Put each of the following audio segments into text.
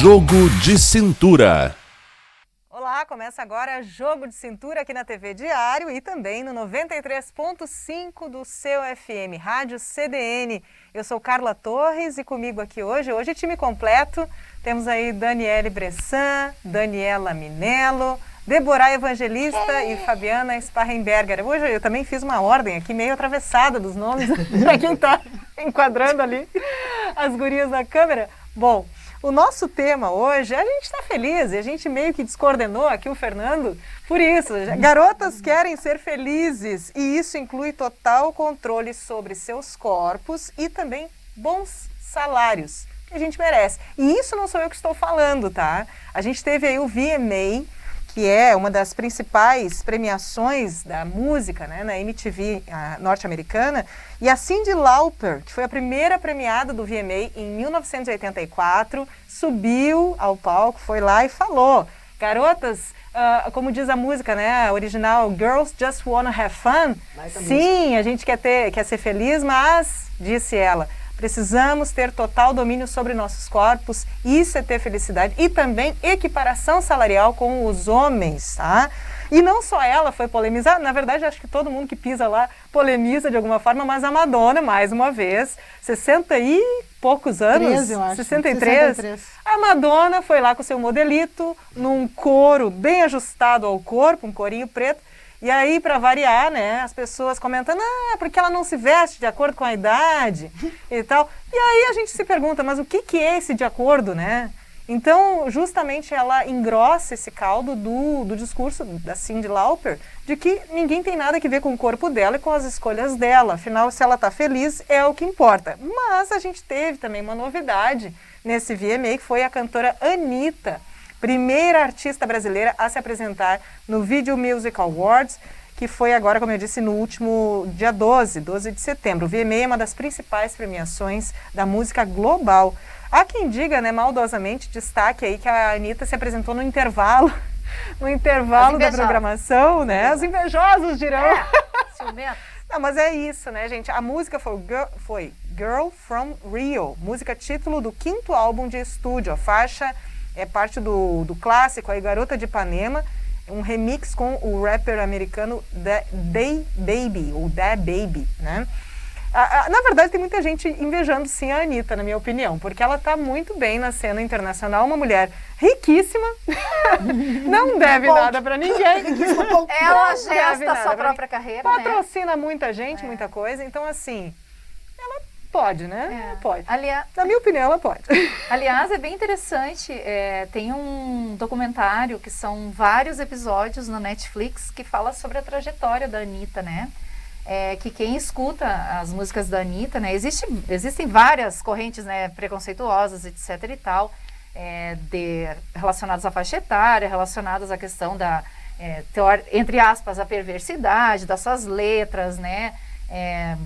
Jogo de Cintura. Olá, começa agora Jogo de Cintura aqui na TV Diário e também no 93.5 do seu FM, Rádio CDN. Eu sou Carla Torres e comigo aqui hoje time completo. Temos aí Daniele Bressan, Daniela Minello, Deborah Evangelista e Fabiana Sparrenberger. Hoje eu também fiz uma ordem aqui meio atravessada dos nomes, para quem está enquadrando ali as gurias da câmera. Bom, o nosso tema hoje, a gente está feliz e a gente meio que descoordenou aqui o Fernando por isso. Garotas querem ser felizes e isso inclui total controle sobre seus corpos e também bons salários que a gente merece. E isso não sou eu que estou falando, tá? A gente teve aí o VMA, que é uma das principais premiações da música, né, na MTV norte-americana, e a Cyndi Lauper, que foi a primeira premiada do VMA em 1984, subiu ao palco, foi lá e falou: garotas, como diz a música, né, a original, Girls Just Wanna Have Fun. Sim, a gente quer ser feliz, mas, disse ela, precisamos ter total domínio sobre nossos corpos, isso é ter felicidade e também equiparação salarial com os homens, tá? E não só ela foi polemizada, na verdade acho que todo mundo que pisa lá polemiza de alguma forma, mas a Madonna, mais uma vez, 60 e poucos anos, 13, eu acho. 63, a Madonna foi lá com o seu modelito, num couro bem ajustado ao corpo, um corinho preto. E aí, para variar, né, as pessoas comentando, porque ela não se veste de acordo com a idade e tal. E aí a gente se pergunta, mas o que é esse de acordo, né? Então, justamente ela engrossa esse caldo do discurso da Cyndi Lauper, de que ninguém tem nada a ver com o corpo dela e com as escolhas dela. Afinal, se ela está feliz, é o que importa. Mas a gente teve também uma novidade nesse VMA, que foi a cantora Anitta, primeira artista brasileira a se apresentar no Video Music Awards, que foi agora, como eu disse, no último dia 12 de setembro. O VMA é uma das principais premiações da música global. Há quem diga, né, maldosamente, destaque aí que a Anitta se apresentou no intervalo da programação, né? Os invejosos dirão. Não, mas é isso, né, gente? A música foi Girl from Rio, música título do 5º álbum de estúdio. A faixa é parte do clássico aí, Garota de Ipanema, um remix com o rapper americano DaBaby, ou DaBaby, né? Na verdade, tem muita gente invejando, sim, a Anitta, na minha opinião, porque ela está muito bem na cena internacional, uma mulher riquíssima, não deve nada para ninguém. Ela gesta a sua própria carreira, patrocina muita gente, muita coisa, então, assim, ela pode, né? Pode. Na minha opinião, ela pode. Aliás, é bem interessante, tem um documentário que são vários episódios no Netflix que fala sobre a trajetória da Anitta, né? Que quem escuta as músicas da Anitta, né? Existem várias correntes, né, preconceituosas, etc. e tal, relacionadas à faixa etária, relacionadas à questão da, entre aspas, a perversidade das suas letras, né?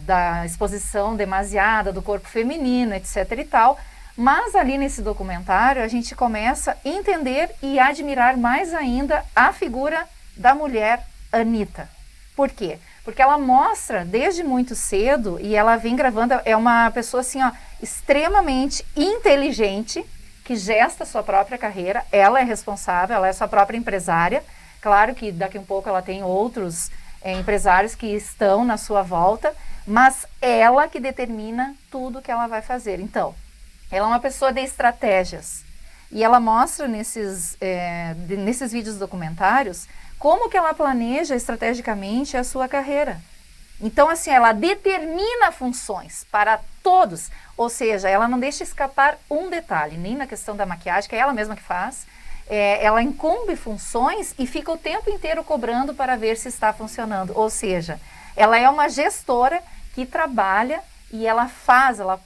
Da exposição demasiada do corpo feminino, etc. e tal. Mas ali nesse documentário a gente começa a entender e admirar mais ainda a figura da mulher Anitta. Por quê? Porque ela mostra desde muito cedo, e ela vem gravando, é uma pessoa assim, ó, extremamente inteligente, que gesta a sua própria carreira, ela é responsável, ela é sua própria empresária. Claro que daqui um pouco ela tem outros empresários que estão na sua volta, mas ela que determina tudo que ela vai fazer. Então, ela é uma pessoa de estratégias, e ela mostra nesses vídeos documentários como que ela planeja estrategicamente a sua carreira. Então, assim, ela determina funções para todos, ou seja, ela não deixa escapar um detalhe, nem na questão da maquiagem, que é ela mesma que faz. Ela incumbe funções e fica o tempo inteiro cobrando para ver se está funcionando. Ou seja, ela é uma gestora que trabalha e ela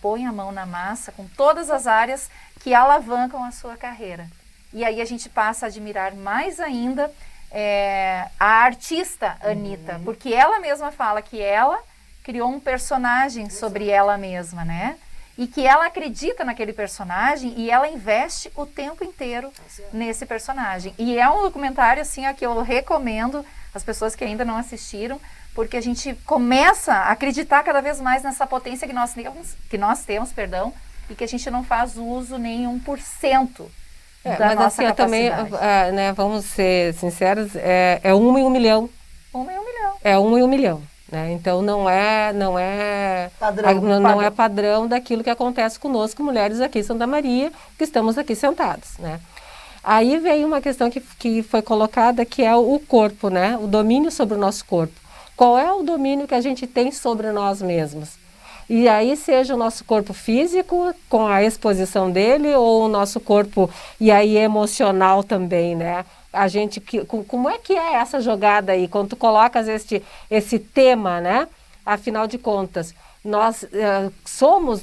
põe a mão na massa com todas as áreas que alavancam a sua carreira. E aí a gente passa a admirar mais ainda a artista Anitta, porque ela mesma fala que ela criou um personagem sobre ela mesma, né? E que ela acredita naquele personagem e ela investe o tempo inteiro nesse personagem. E é um documentário, assim, que eu recomendo às pessoas que ainda não assistiram, porque a gente começa a acreditar cada vez mais nessa potência que nós temos, e que a gente não faz uso nem 1% da mas nossa assim, eu também, capacidade. né, vamos ser sinceros, é 1 em 1 milhão. 1 em 1 milhão. É 1 em 1 milhão. Né? Então não é padrão daquilo que acontece conosco, mulheres aqui em Santa Maria, que estamos aqui sentadas, né? Aí veio uma questão que foi colocada, que é o corpo, né? O domínio sobre o nosso corpo. Qual é o domínio que a gente tem sobre nós mesmos? E aí seja o nosso corpo físico, com a exposição dele, ou o nosso corpo, e aí emocional também, né? Como é que é essa jogada aí, quando tu colocas esse tema, né? Afinal de contas, nós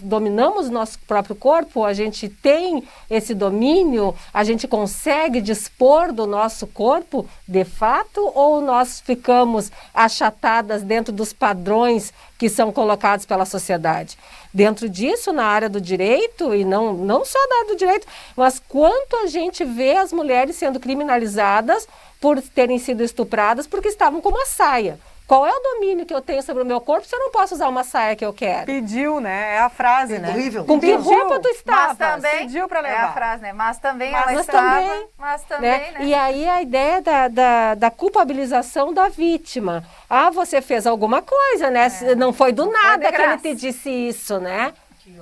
dominamos nosso próprio corpo, a gente tem esse domínio, a gente consegue dispor do nosso corpo de fato, ou nós ficamos achatadas dentro dos padrões que são colocados pela sociedade? Dentro disso, na área do direito, e não só na área do direito, mas quanto a gente vê as mulheres sendo criminalizadas por terem sido estupradas porque estavam com uma saia. Qual é o domínio que eu tenho sobre o meu corpo se eu não posso usar uma saia que eu quero? Pediu, né? É a frase, né? Horrível. Com que roupa tu estava? Mas também, pediu para levar. É a frase, né? Mas também Mas ela estava, mas também, né? E aí a ideia da culpabilização da vítima. Ah, você fez alguma coisa, né? Não foi do nada que ele te disse isso, né?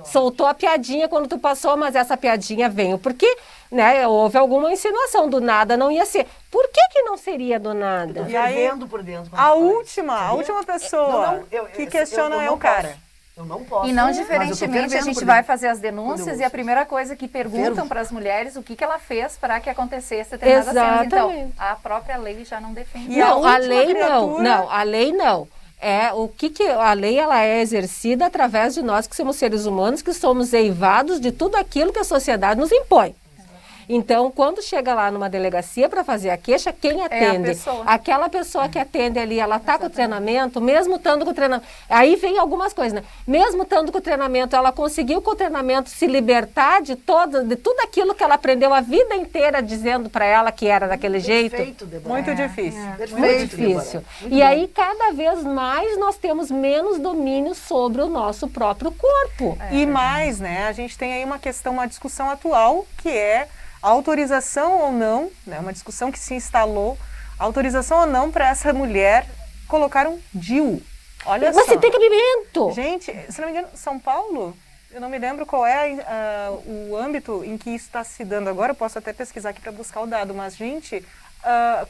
Soltou a piadinha quando tu passou, mas essa piadinha veio porque, né, houve alguma insinuação, do nada não ia ser. Por que não seria do nada? E aí, por dentro. a última pessoa que questiona é o cara. Eu não posso. E não mas eu tô diferentemente, a fervendo gente por vai dentro. fazer as denúncias e a primeira coisa que perguntam Fervo. para as mulheres o que ela fez para que acontecesse determinadas cenas. Então, Exatamente. a própria lei já não defende. E a Não, a última lei criatura- não, a lei não. A lei ela é exercida através de nós que somos seres humanos, que somos eivados de tudo aquilo que a sociedade nos impõe. Então, quando chega lá numa delegacia para fazer a queixa, quem atende? pessoa. Aquela pessoa que atende ali, ela está com o treinamento, mesmo estando com o treinamento. Aí vem algumas coisas, né? Mesmo estando com o treinamento, ela conseguiu com o treinamento se libertar de tudo aquilo que ela aprendeu a vida inteira dizendo para ela que era daquele jeito. Perfeito, Débora. Muito difícil. Perfeito, Muito difícil. Débora. Muito E bom. aí, cada vez mais, nós temos menos domínio sobre o nosso próprio corpo. E mais, né? A gente tem aí uma discussão atual, que é a autorização ou não, né? Uma discussão que se instalou, autorização ou não para essa mulher colocar um DIU. Olha Mas só. você tem cabimento. Gente, se não me engano, São Paulo, eu não me lembro qual é o âmbito em que isso está se dando agora, eu posso até pesquisar aqui para buscar o dado, mas, gente,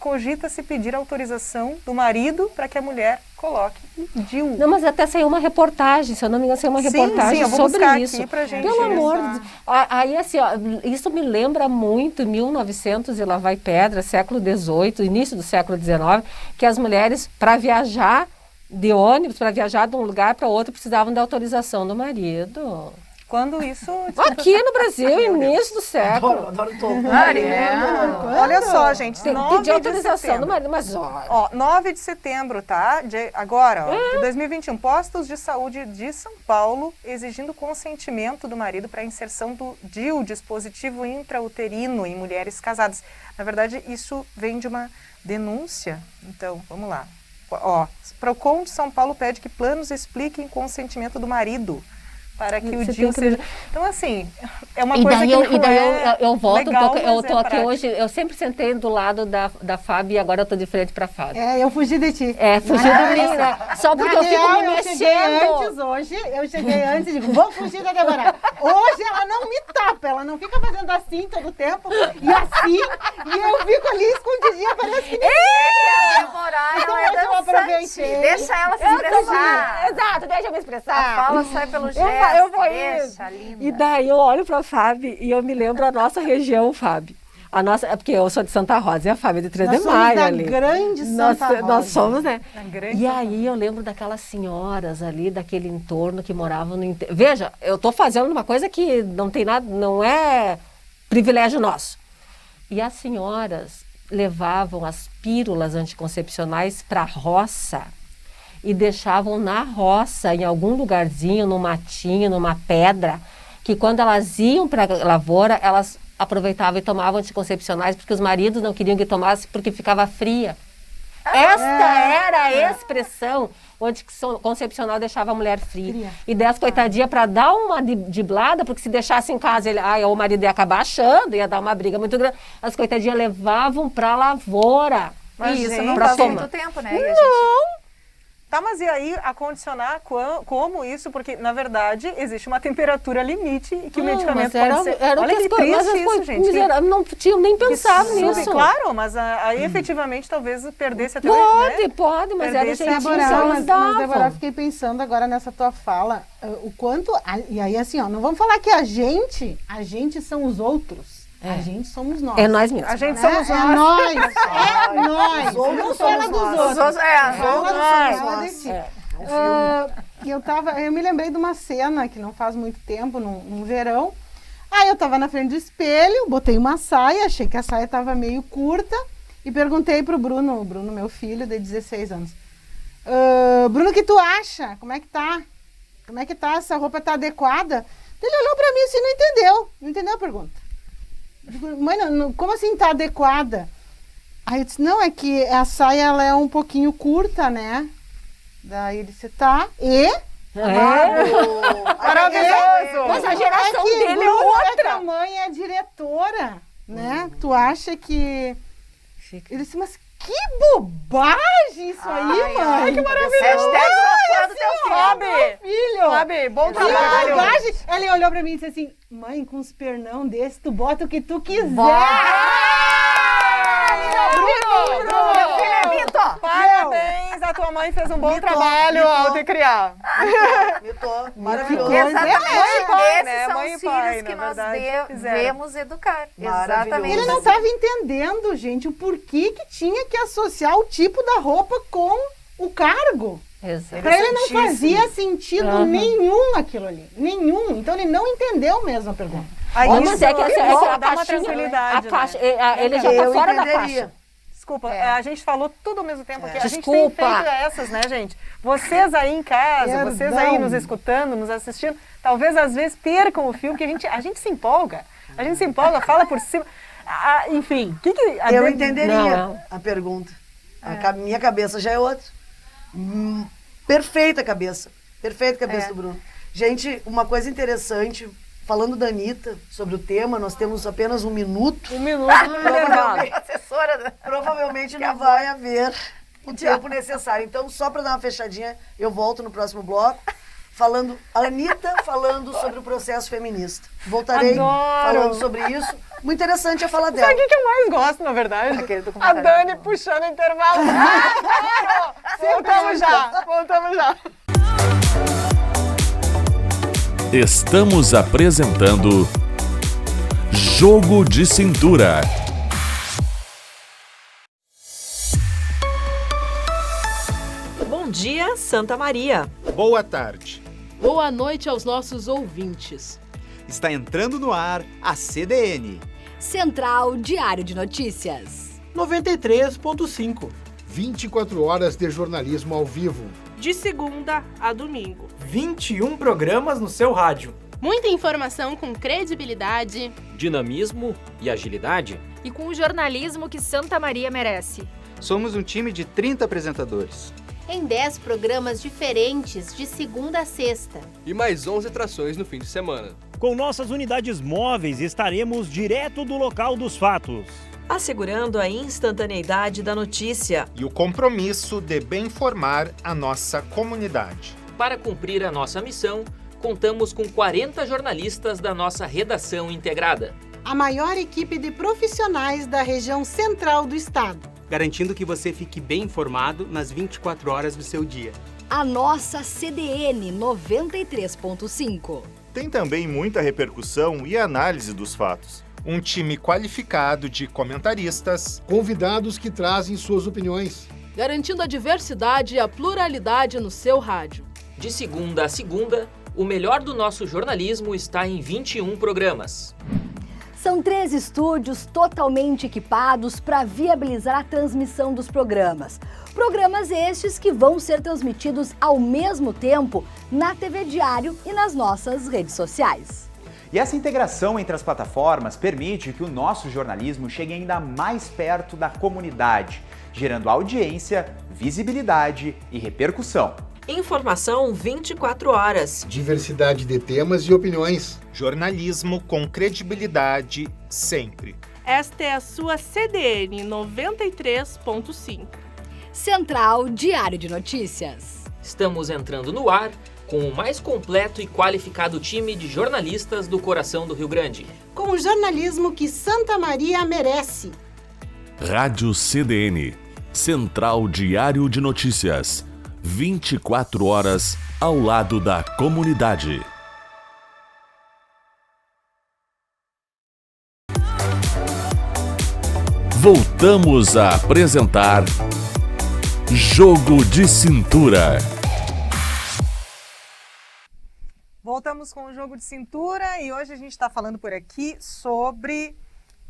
cogita-se pedir autorização do marido para que a mulher coloque um DIU. Não, mas até saiu uma reportagem, se eu não me engano, saiu uma Sim, reportagem sim, eu vou sobre buscar isso. aqui pra gente Pelo amor usar. de Deus. Aí, assim, ó, isso me lembra muito 1900 e lá vai pedra, século XVIII, início do século XIX, que as mulheres, para viajar de ônibus, para viajar de um lugar para outro, precisavam da autorização do marido. Quando isso... Aqui no Brasil, início do século. Adoro o tom. Olha só, gente, Tem que 9 pedir de autorização do setembro. marido, mas olha. Ó, 9 de setembro, tá? Agora, ó, de 2021, postos de saúde de São Paulo exigindo consentimento do marido para a inserção do DIU, dispositivo intrauterino, em mulheres casadas. Na verdade, isso vem de uma denúncia. Então, vamos lá. Ó, Procon de São Paulo pede que planos expliquem consentimento do marido para que o Você DIU tem que- seja... Então, assim, é uma E coisa daí, que não eu volto legal, um pouco, eu mas tô é aqui prático. hoje, eu sempre sentei do lado da Fábio e agora eu tô de frente pra Fábio. Eu fugi de ti. Fugiu de mim, né? Só porque Na eu fico real, me eu cheguei mexendo. antes hoje, eu cheguei antes e digo, vou fugir da Débora. Hoje ela não me tapa, ela não fica fazendo assim todo o tempo, e assim, e eu fico ali escondidinha, parece que A Débora, Então, ela hoje eu é aproveitei. dançante. Deixa ela se expressar. Exato, deixa eu me A expressar. fala sai pelo gesto. Eu vou Deixa, indo. linda. E daí eu olho pra Fábio e eu me lembro a nossa região, Fábio. É porque eu sou de Santa Rosa e a Fábio é de 3 nós de somos maio da ali. grande Santa Rosa. Nós somos, né? Da grande E Santa aí eu lembro daquelas senhoras ali, daquele entorno que moravam no interior. Veja, eu tô fazendo uma coisa que não tem nada, não é privilégio nosso. E as senhoras levavam as pílulas anticoncepcionais para a roça e deixavam na roça, em algum lugarzinho, num matinho, numa pedra, que quando elas iam para a lavoura, elas aproveitavam e tomavam anticoncepcionais porque os maridos não queriam que tomasse porque ficava fria. Esta era a expressão. o anticoncepcional deixava a mulher fria. E dessa coitadinha para dar uma driblada, porque se deixasse em casa, o marido ia acabar achando, ia dar uma briga muito grande. As coitadinhas levavam para lavoura. Mas isso não pra faz tomar. muito tempo, né? Não! Tá, mas e aí acondicionar como isso? Porque, na verdade, existe uma temperatura limite que o medicamento pode ser... Olha que triste isso, gente. Não tinham nem pensado nisso. Claro, mas aí efetivamente talvez perdesse até... Pode, mas era Débora, mas Débora, fiquei pensando agora nessa tua fala, o quanto... E aí, assim, ó, não vamos falar que a gente são os outros. A gente somos nós. É nós mesmos. A gente somos nós. É nós. Não fala dos outros. Fala de ti. Eu me lembrei de uma cena que não faz muito tempo, num verão. Aí eu tava na frente do espelho, botei uma saia, achei que a saia tava meio curta e perguntei pro Bruno, meu filho de 16 anos. Bruno, o que tu acha? Como é que tá? Como é que tá? Essa roupa tá adequada? Ele olhou pra mim assim, não entendeu a pergunta. Mãe, como assim tá adequada? Aí eu disse, não, é que a saia ela é um pouquinho curta, né? Daí ele disse, tá, Maravilhoso! Mas a geração dele é outra. outra. A mãe é diretora, né? Tu acha que... Ele disse, mas que bobagem isso aí, mãe! Que maravilhoso! Fábio, bom trabalho! Que bobagem! Ele olhou pra mim e disse assim, mãe, com uns pernão desse, tu bota o que tu quiser! Parabéns, a tua mãe fez um bom trabalho ao te criar. Maravilhoso. Exatamente. né? Esses são Mãe e os pai, filhos que na nós verdade, fizeram. devemos educar. Maravilhoso. Exatamente. Ele não estava entendendo, gente, o porquê que tinha que associar o tipo da roupa com o cargo. Exato. Para ele não fazia sentido nenhum aquilo ali. Nenhum. Então ele não entendeu mesmo a pergunta. Mas é que a dá uma caixinha, tranquilidade, a caixa, né? ele já tá fora da caixa. Desculpa, a gente falou tudo ao mesmo tempo aqui. A gente tem feito essas, né, gente? Vocês aí em casa, vocês aí nos escutando, nos assistindo, talvez às vezes percam o filme, porque a gente se empolga. A gente se empolga, fala por cima. Enfim, eu entenderia a pergunta. A minha cabeça já é outra. Perfeita cabeça do Bruno. Gente, uma coisa interessante, falando da Anitta, sobre o tema, nós temos apenas 1 minuto. Provavelmente não vai haver o tempo necessário. Então, só para dar uma fechadinha, eu volto no próximo bloco, a Anitta falando sobre o processo feminista. Voltarei falando sobre isso. Muito interessante a fala dela. Sabe o que eu mais gosto, na verdade? A Dani puxando o intervalo. Voltamos já. Estamos apresentando Jogo de Cintura. Bom dia, Santa Maria. Boa tarde. Boa noite aos nossos ouvintes. Está entrando no ar a CDN. Central Diário de Notícias. 93.5. 24 horas de jornalismo ao vivo. De segunda a domingo. 21 programas no seu rádio. Muita informação com credibilidade, dinamismo e agilidade. E com o jornalismo que Santa Maria merece. Somos um time de 30 apresentadores. Em 10 programas diferentes, de segunda a sexta. E mais 11 atrações no fim de semana. Com nossas unidades móveis, estaremos direto do local dos fatos. Assegurando a instantaneidade da notícia. E o compromisso de bem informar a nossa comunidade. Para cumprir a nossa missão, contamos com 40 jornalistas da nossa redação integrada. A maior equipe de profissionais da região central do estado. Garantindo que você fique bem informado nas 24 horas do seu dia. A nossa CDN 93.5. Tem também muita repercussão e análise dos fatos. Um time qualificado de comentaristas, convidados que trazem suas opiniões. Garantindo a diversidade e a pluralidade no seu rádio. De segunda a segunda, o melhor do nosso jornalismo está em 21 programas. São 3 estúdios totalmente equipados para viabilizar a transmissão dos programas. Programas estes que vão ser transmitidos ao mesmo tempo na TV Diário e nas nossas redes sociais. E essa integração entre as plataformas permite que o nosso jornalismo chegue ainda mais perto da comunidade, gerando audiência, visibilidade e repercussão. Informação 24 horas. Diversidade de temas e opiniões. Jornalismo com credibilidade sempre. Esta é a sua CDN 93.5. Central Diário de Notícias. Estamos entrando no ar com o mais completo e qualificado time de jornalistas do coração do Rio Grande. Com o jornalismo que Santa Maria merece. Rádio CDN, Central Diário de Notícias. 24 horas ao lado da comunidade. Voltamos a apresentar Jogo de Cintura. Voltamos com o Jogo de Cintura e hoje a gente está falando por aqui sobre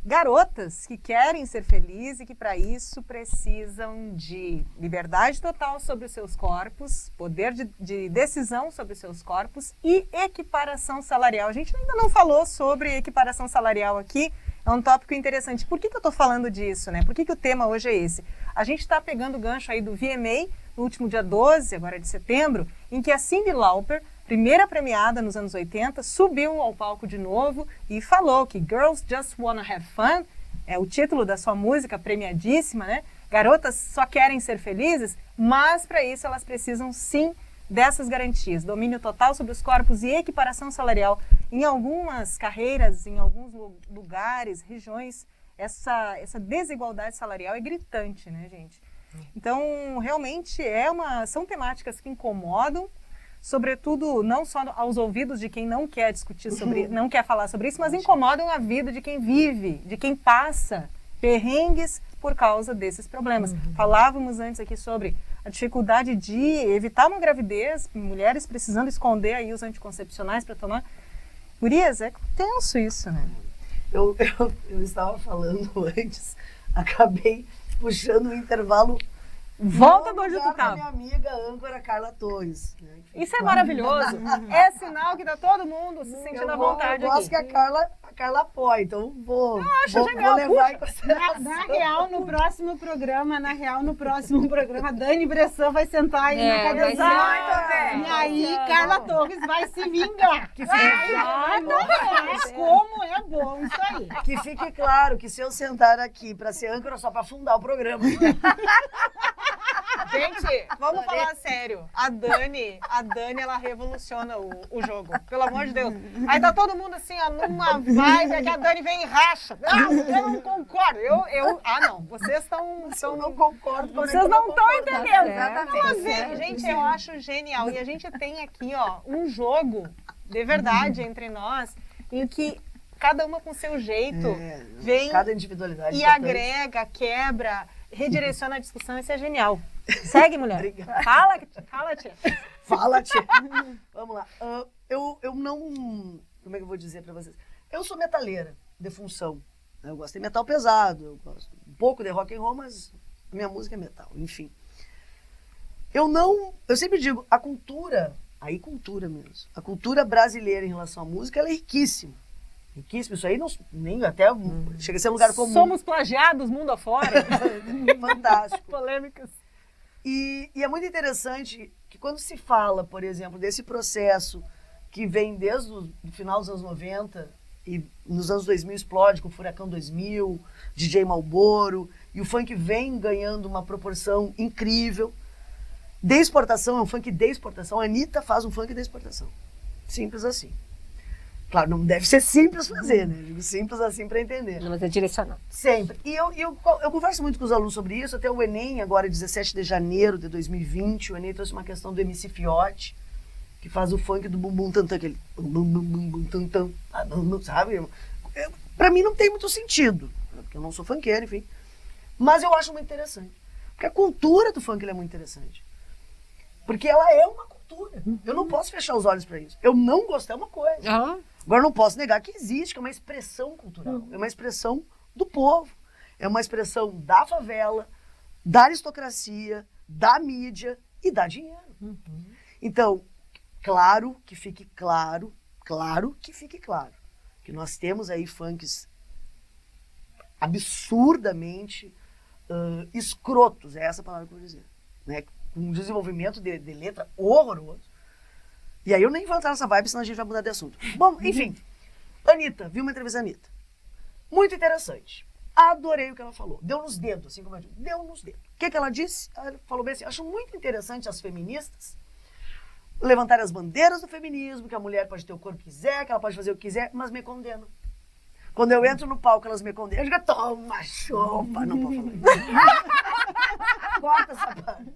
garotas que querem ser felizes e que para isso precisam de liberdade total sobre os seus corpos, poder de decisão sobre os seus corpos e equiparação salarial. A gente ainda não falou sobre equiparação salarial aqui, é um tópico interessante. Por que eu estou falando disso, né? Por que o tema hoje é esse? A gente está pegando o gancho aí do VMA, no último dia 12, agora de setembro, em que a Cyndi Lauper, primeira premiada nos anos 80, subiu ao palco de novo e falou que Girls Just Wanna Have Fun, é o título da sua música premiadíssima, né? Garotas só querem ser felizes, mas para isso elas precisam sim dessas garantias, domínio total sobre os corpos e equiparação salarial. Em algumas carreiras, em alguns lugares, regiões, essa desigualdade salarial é gritante, né, gente? Então, realmente são temáticas que incomodam, sobretudo não só aos ouvidos de quem não quer discutir sobre, não quer falar sobre isso, mas incomodam a vida de quem vive, de quem passa perrengues por causa desses problemas. Falávamos antes aqui sobre a dificuldade de evitar uma gravidez, mulheres precisando esconder aí os anticoncepcionais para tomar. Gurias, é tenso isso, né? Eu estava falando antes, acabei puxando o intervalo. Volta do onde tu tava. Minha amiga âncora Carla Torres. Né? Isso é maravilhoso. É sinal que tá todo mundo se sentindo à vontade. Eu gosto que a Carla apoia, então vou levar em consideração. Na real, no próximo programa, Dani Bressan vai sentar aí na cabeça. E aí, Carla Torres vai se vingar. Como é bom isso aí. Que fique claro que se eu sentar aqui para ser âncora, só para afundar o programa. Gente, vamos falar sério. A Dani, ela revoluciona o jogo. Pelo amor de Deus. Aí tá todo mundo assim, ó, numa vibe que a Dani vem e racha. Eu não concordo. Não. Vocês estão... Eu não concordo. Vocês não estão entendendo. Exatamente. Gente, eu acho genial. E a gente tem aqui, ó, um jogo de verdade entre nós, em que cada uma com seu jeito vem... Cada individualidade. E agrega, quebra, redireciona a discussão. Isso é genial. Segue, mulher. Obrigada. Fala, tia. Fala, tia. Vamos lá. Eu não... Como é que eu vou dizer pra vocês? Eu sou metaleira, de função. Eu gosto de metal pesado, eu gosto um pouco de rock and roll, mas a minha música é metal, enfim. Eu sempre digo, a cultura mesmo, a cultura brasileira em relação à música, ela é riquíssima. Riquíssimo, isso aí nem até chega a ser um lugar comum. Somos plagiados mundo afora. Fantástico. Polêmicas. E é muito interessante que quando se fala, por exemplo, desse processo que vem desde o final dos anos 90 e nos anos 2000 explode com o Furacão 2000, DJ Malboro, e o funk vem ganhando uma proporção incrível. De exportação, é um funk de exportação. A Anitta faz um funk de exportação. Simples assim. Claro, não deve ser simples fazer, né? Digo simples assim para entender. Não, mas é direcionado. Sempre. E eu converso muito com os alunos sobre isso. Até o Enem, agora 17 de janeiro de 2020, o Enem trouxe uma questão do MC Fiote, que faz o funk do bumbum tantã, aquele bumbum tantã, sabe? Pra mim não tem muito sentido, porque eu não sou funkeiro, enfim. Mas eu acho muito interessante. Porque a cultura do funk é muito interessante. Porque ela é uma cultura. Eu não posso fechar os olhos para isso. Eu não gostar é uma coisa. Agora, não posso negar que existe, que é uma expressão cultural. É uma expressão do povo. É uma expressão da favela, da aristocracia, da mídia e da dinheiro. Então, claro que fique claro que nós temos aí funks absurdamente escrotos, é essa a palavra que eu vou dizer. Né? um desenvolvimento de letra horroroso. E aí eu nem vou entrar nessa vibe, senão a gente vai mudar de assunto. Bom, enfim. Anitta, vi uma entrevista da Anitta. Muito interessante. Adorei o que ela falou. Deu nos dedos, assim como eu digo. Deu nos dedos. O que ela disse? Ela falou bem assim, acho muito interessante as feministas levantarem as bandeiras do feminismo, que a mulher pode ter o corpo que quiser, que ela pode fazer o que quiser, mas me condenam. Quando eu entro no palco, elas me condenam. Eu digo, toma chopa. Não pode falar isso. Corta essa parte.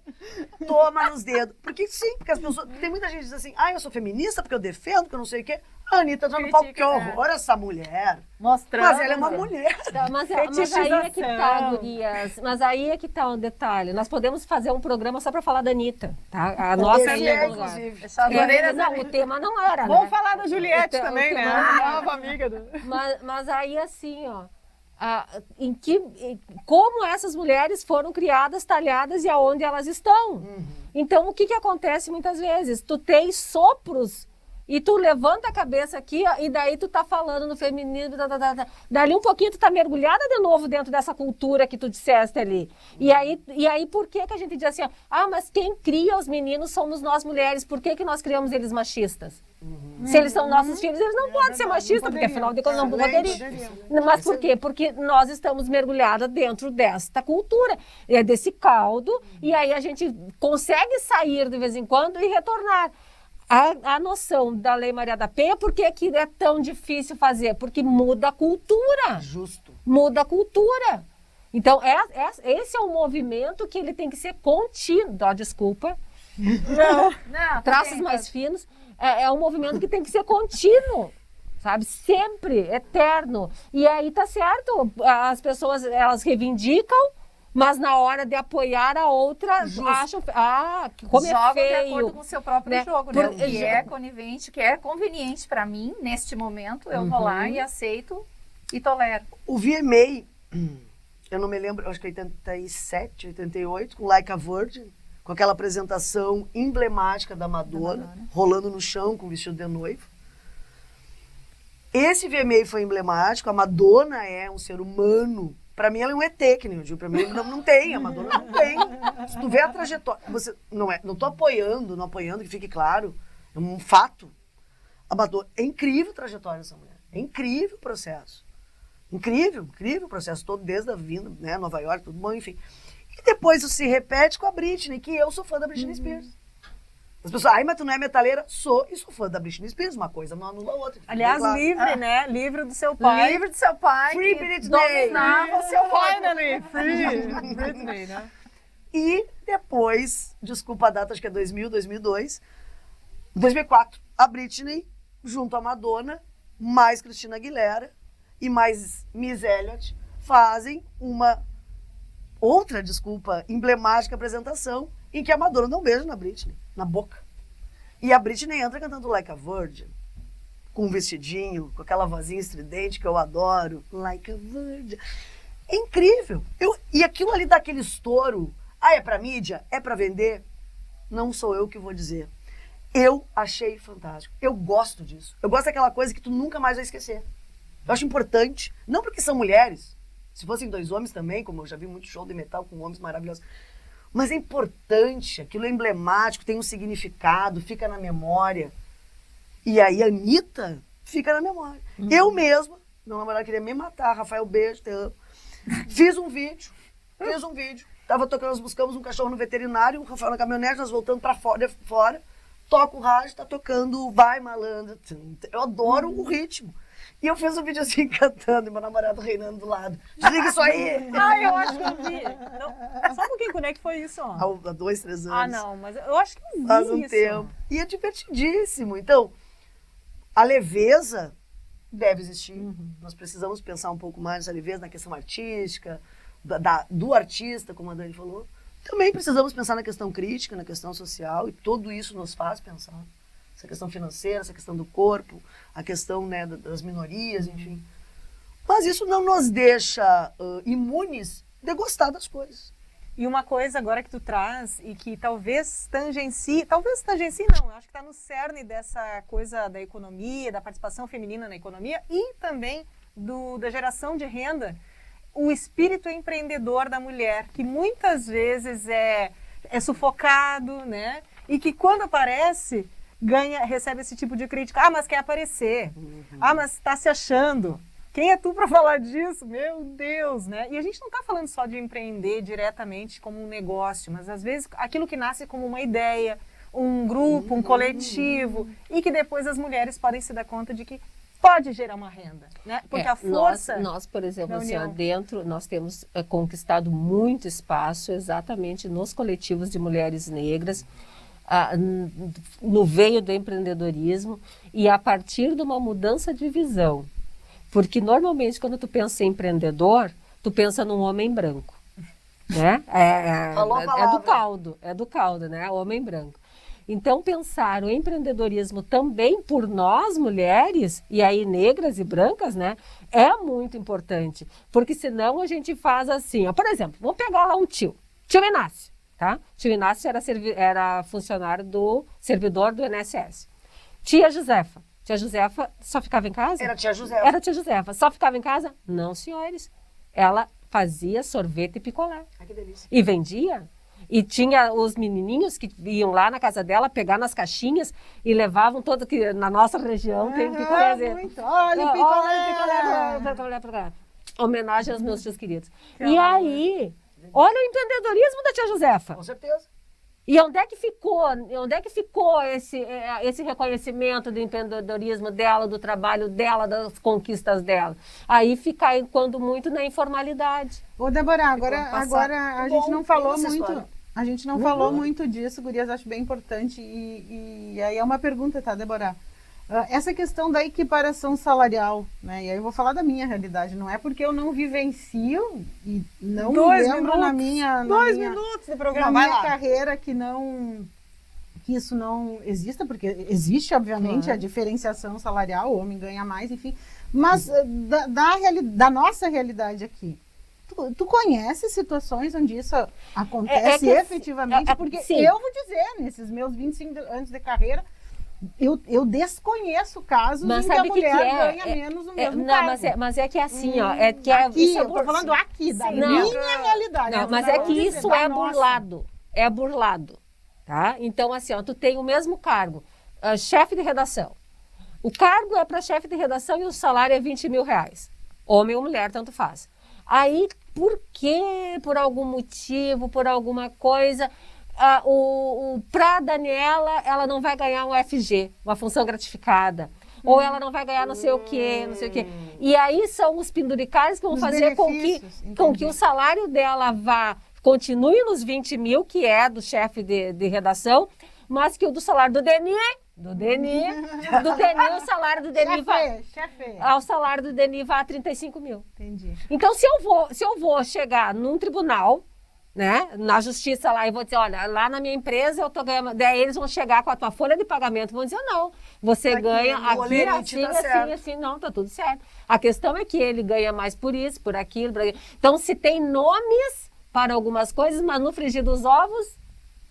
Toma nos dedos. Porque sim, porque as pessoas... Tem muita gente que diz assim, eu sou feminista porque eu defendo, porque eu não sei o quê. A Anitta entra no palco, que horror essa mulher. Mostrando. Mas ela é uma mulher. Mas aí é que tá, gurias. Mas aí é que tá um detalhe. Nós podemos fazer um programa só pra falar da Anitta, tá? A nossa inclusive. Não, o tema não era, Vamos falar da Juliette também, né? A nova amiga do... Mas aí, assim, ó, como essas mulheres foram criadas, talhadas e aonde elas estão. Então, o que acontece muitas vezes? Tu tem sopros e tu levanta a cabeça aqui, ó, e daí tu tá falando no feminismo, dali um pouquinho tu tá mergulhada de novo dentro dessa cultura que tu disseste ali. E aí por que a gente diz assim, mas quem cria os meninos somos nós mulheres, por que nós criamos eles machistas? Se eles são nossos filhos, eles não podem ser machistas, porque afinal de contas não poderiam. Mas por quê? Porque nós estamos mergulhadas dentro desta cultura, desse caldo, e aí a gente consegue sair de vez em quando e retornar. A noção da Lei Maria da Penha, por que é tão difícil fazer? Porque muda a cultura. Justo. Muda a cultura. Então, esse é um movimento que ele tem que ser contínuo. Desculpa. Não, traços mais finos. É um movimento que tem que ser contínuo. Sabe? Sempre, eterno. E aí tá certo. As pessoas, elas reivindicam, mas na hora de apoiar a outra, acham... como joga é feio. De acordo com o seu próprio né? jogo, né? O que é conivente, que é conveniente para mim, neste momento, eu vou lá e aceito e tolero. O VMA, eu não me lembro, acho que 87, 88, com Like a Virgin, com aquela apresentação emblemática da Madonna, rolando no chão com o vestido de noiva. Esse VMA foi emblemático, a Madonna é um ser humano. Pra mim ela é um ET, que nem eu digo. Pra mim não tem, a Madonna não tem. Se tu vê a trajetória... Não tô apoiando, que fique claro. É um fato. A Madonna... É incrível a trajetória dessa mulher. É incrível o processo. Incrível o processo todo, desde a vinda, né? Nova York, tudo bom, enfim. E depois isso se repete com a Britney, que eu sou fã da Britney Spears. As pessoas, mas tu não é metaleira? Sou, e sou fã da Britney Spears, uma coisa não anula a outra. Aliás, livre, né? Livre do seu pai. Livre do seu pai. Free Britney. Dominava o seu Finally, free Britney, né? E depois, desculpa a data, acho que é 2000, 2002, 2004, a Britney, junto à Madonna, mais Christina Aguilera e mais Miss Elliott, fazem uma outra, emblemática apresentação em que a Madonna dá um beijo na Britney, na boca. E a Britney entra cantando Like a Virgin, com um vestidinho, com aquela vozinha estridente que eu adoro. Like a Virgin. É incrível. E aquilo ali dá aquele estouro. É pra mídia? É pra vender? Não sou eu que vou dizer. Eu achei fantástico. Eu gosto disso. Eu gosto daquela coisa que tu nunca mais vai esquecer. Eu acho importante. Não porque são mulheres. Se fossem dois homens também, como eu já vi muito show de metal com homens maravilhosos. Mas é importante, aquilo é emblemático, tem um significado, fica na memória. E aí a Anitta fica na memória. Eu mesma, meu namorado queria me matar, Rafael, beijo, te amo. Fiz um vídeo. Nós buscamos um cachorro no veterinário, o Rafael na caminhonete, nós voltando pra fora, toca o rádio, tá tocando Vai Malandra. Eu adoro o ritmo. E eu fiz um vídeo assim, cantando, e meu namorado reinando do lado. Desliga isso aí! Eu acho que eu vi. Não, só um pouquinho, quando é que foi isso? Ó? Há 2, 3 anos. Não, mas eu acho que eu vi faz um tempo. E é divertidíssimo. Então, a leveza deve existir. Nós precisamos pensar um pouco mais nessa leveza, na questão artística, do artista, como a Dani falou. Também precisamos pensar na questão crítica, na questão social, e tudo isso nos faz pensar. Essa questão financeira, essa questão do corpo, a questão, né, das minorias, enfim. Mas isso não nos deixa imunes de gostar das coisas. E uma coisa agora que tu traz e que talvez tangencie não, eu acho que está no cerne dessa coisa da economia, da participação feminina na economia e também da geração de renda, o espírito empreendedor da mulher, que muitas vezes é sufocado, né? E que quando aparece, recebe esse tipo de crítica. Mas quer aparecer. Mas está se achando. Quem é tu para falar disso? Meu Deus, né? E a gente não está falando só de empreender diretamente como um negócio, mas às vezes aquilo que nasce como uma ideia, um grupo, um coletivo, e que depois as mulheres podem se dar conta de que pode gerar uma renda, né? Porque a força... Nós, por exemplo, assim, dentro, nós temos conquistado muito espaço exatamente nos coletivos de mulheres negras, no veio do empreendedorismo, e a partir de uma mudança de visão. Porque normalmente quando tu pensa em empreendedor, tu pensa num homem branco, né? É do caldo, né? Homem branco. Então pensar o empreendedorismo também por nós mulheres, e aí negras e brancas, né? É muito importante, porque senão a gente faz assim, ó, por exemplo, vamos pegar lá um tio Inácio, tá? Tio Inácio era funcionário servidor do INSS. Tia Josefa só ficava em casa? Era tia Josefa. Era tia Josefa. Só ficava em casa? Não, senhores. Ela fazia sorvete e picolé. Que delícia. E vendia. E tinha os menininhos que iam lá na casa dela pegar nas caixinhas e levavam todo que na nossa região tem picolé. Olha, picolé. Homenagem aos meus tios queridos. E aí, olha o empreendedorismo da tia Josefa. Com certeza. E onde é que ficou esse reconhecimento do empreendedorismo dela, do trabalho dela, das conquistas dela? Aí fica, quando muito, na informalidade. Ô, Débora, agora a gente não falou muito. A gente não falou muito disso, gurias, acho bem importante. E aí é uma pergunta, tá, Débora? Essa questão da equiparação salarial, né? E aí eu vou falar da minha realidade. Não é porque eu não vivencio e não me lembro na minha minutos de programa. Na minha carreira que isso não exista, porque existe, obviamente, a diferenciação salarial, o homem ganha mais, enfim. Mas da nossa realidade aqui, tu conhece situações onde isso acontece efetivamente? Porque eu vou dizer, nesses meus 25 anos de carreira, eu desconheço casos em que a mulher ganha menos no mesmo cargo. Mas é que é assim, ó. Aqui, eu tô falando aqui, da minha realidade. Não, mas é que isso é burlado. É burlado, tá? Então, assim, ó, tu tem o mesmo cargo, chefe de redação. O cargo é para chefe de redação e o salário é 20 mil reais. Homem ou mulher, tanto faz. Aí, por quê? Por algum motivo, por alguma coisa... Para a Daniela, ela não vai ganhar um FG, uma função gratificada. Ou ela não vai ganhar não sei o quê. E aí são os penduricários que vão fazer com que o salário dela continue nos 20 mil, que é do chefe de redação, mas que o do salário do Deni, o salário do Deni o salário do Deni vai a 35 mil. Entendi. Então, se eu vou chegar num tribunal, né, na justiça lá, e vou dizer, olha, lá na minha empresa eu tô ganhando, daí eles vão chegar com a tua folha de pagamento, vão dizer, não, você ganha aqui, assim, não, tá tudo certo. A questão é que ele ganha mais por isso, por aquilo, Então, se tem nomes para algumas coisas, mas no frigir dos ovos,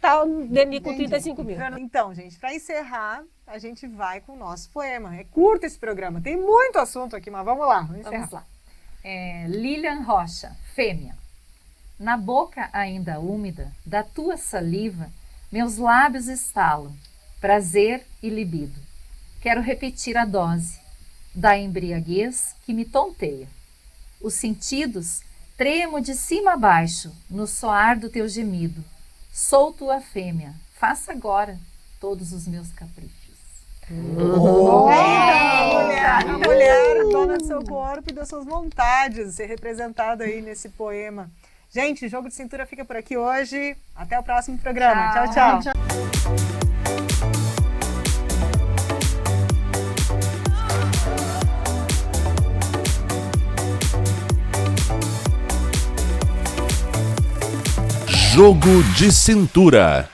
tá o Deni com 35 mil. Então, gente, para encerrar, a gente vai com o nosso poema. É curto esse programa, tem muito assunto aqui, mas vamos lá, vamos lá. Lilian Rocha, fêmea. Na boca ainda úmida da tua saliva, meus lábios estalam, prazer e libido. Quero repetir a dose da embriaguez que me tonteia. Os sentidos tremo de cima a baixo no soar do teu gemido. Sou tua fêmea, faça agora todos os meus caprichos. A mulher dona do seu corpo e das suas vontades, ser representada aí nesse poema. Gente, o Jogo de Cintura fica por aqui hoje. Até o próximo programa. Tchau, tchau. Jogo de Cintura.